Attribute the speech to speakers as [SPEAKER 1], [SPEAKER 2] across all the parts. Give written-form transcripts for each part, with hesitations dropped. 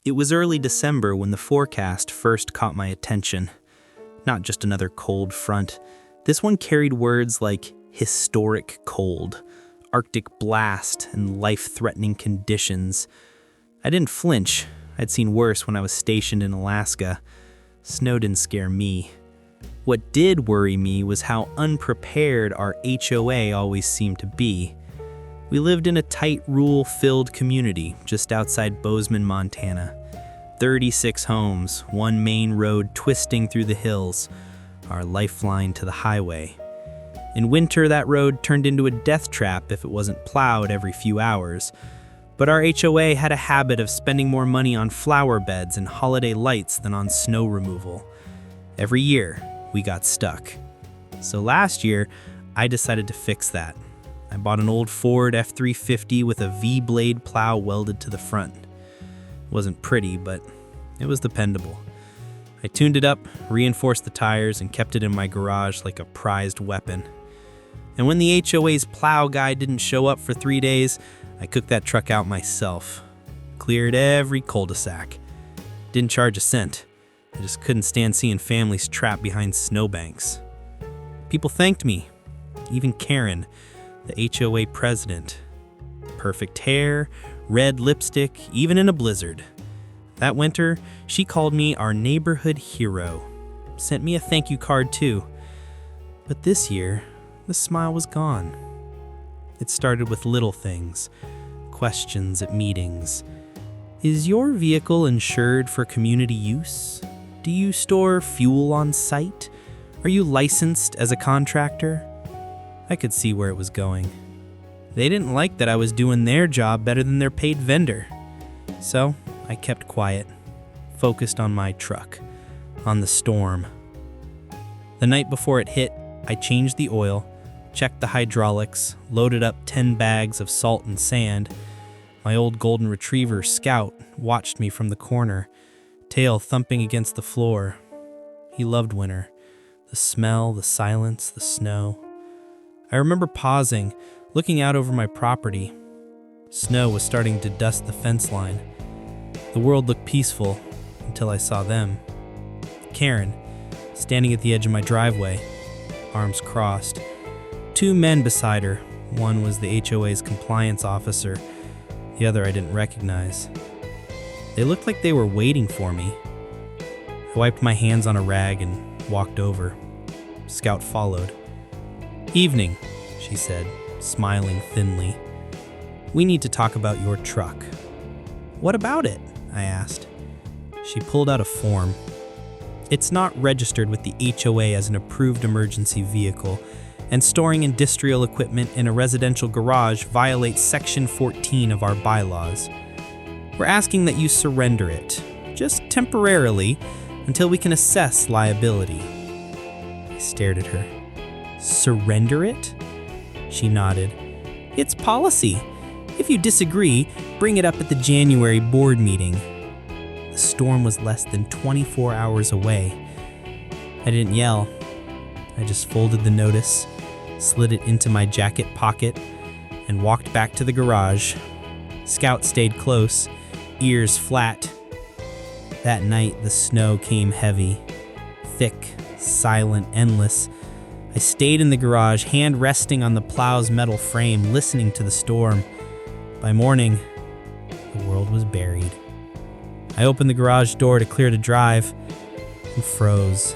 [SPEAKER 1] It was early December when the forecast first caught my attention. Not just another cold front. This one carried words like historic cold, Arctic blast, and life-threatening conditions. I didn't flinch. I'd seen worse when I was stationed in Alaska. Snow didn't scare me. What did worry me was how unprepared our HOA always seemed to be. We lived in a tight, rule-filled community just outside Bozeman, Montana. 36 homes, one main road twisting through the hills, our lifeline to the highway. In winter, that road turned into a death trap if it wasn't plowed every few hours. But our HOA had a habit of spending more money on flower beds and holiday lights than on snow removal. Every year, we got stuck. So last year, I decided to fix that. I bought an old Ford F350 with a V-blade plow welded to the front. It wasn't pretty, but it was dependable. I tuned it up, reinforced the tires, and kept it in my garage like a prized weapon. And when the HOA's plow guy didn't show up for 3 days, I cooked that truck out myself. Cleared every cul-de-sac. Didn't charge a cent. I just couldn't stand seeing families trapped behind snowbanks. People thanked me. Even Karen, the HOA president. Perfect hair, red lipstick, even in a blizzard. That winter, she called me our neighborhood hero. Sent me a thank you card too. But this year, the smile was gone. It started with little things. Questions at meetings. Is your vehicle insured for community use? Do you store fuel on site? Are you licensed as a contractor? I could see where it was going. They didn't like that I was doing their job better than their paid vendor. So I kept quiet, focused on my truck, on the storm. The night before it hit, I changed the oil, checked the hydraulics, loaded up 10 bags of salt and sand. My old golden retriever, Scout, watched me from the corner, tail thumping against the floor. He loved winter. The smell, the silence, the snow. I remember pausing, looking out over my property. Snow was starting to dust the fence line. The world looked peaceful until I saw them. Karen, standing at the edge of my driveway, arms crossed. 2 men beside her. One was the HOA's compliance officer. The other I didn't recognize. They looked like they were waiting for me. I wiped my hands on a rag and walked over. Scout followed. "Evening," she said, smiling thinly. "We need to talk about your truck." "What about it?" I asked. She pulled out a form. "It's not registered with the HOA as an approved emergency vehicle, and storing industrial equipment in a residential garage violates Section 14 of our bylaws. We're asking that you surrender it, just temporarily, until we can assess liability." I stared at her. "Surrender it?" She nodded. "It's policy. If you disagree, bring it up at the January board meeting." The storm was less than 24 hours away. I didn't yell. I just folded the notice, slid it into my jacket pocket, and walked back to the garage. Scout stayed close, ears flat. That night, the snow came heavy, thick, silent, endless. I stayed in the garage, hand resting on the plow's metal frame, listening to the storm. By morning, the world was buried. I opened the garage door to clear the drive and froze.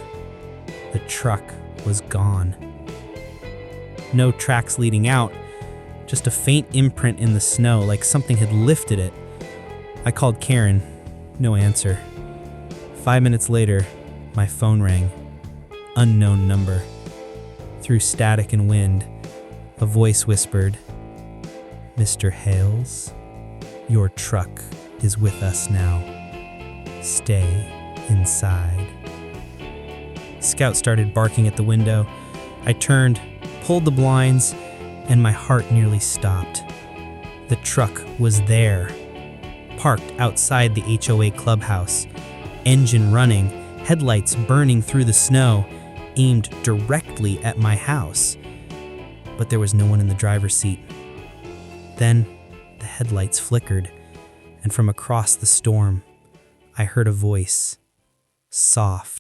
[SPEAKER 1] The truck was gone. No tracks leading out, just a faint imprint in the snow, like something had lifted it. I called Karen. No answer. 5 minutes later, my phone rang. Unknown number. Through static and wind, a voice whispered, "Mr. Hales, your truck is with us now. Stay inside." Scout started barking at the window. I turned, pulled the blinds, and my heart nearly stopped. The truck was there, parked outside the HOA clubhouse, engine running, headlights burning through the snow, aimed directly at my house. But there was no one in the driver's seat. Then the headlights flickered, and from across the storm, I heard a voice, soft,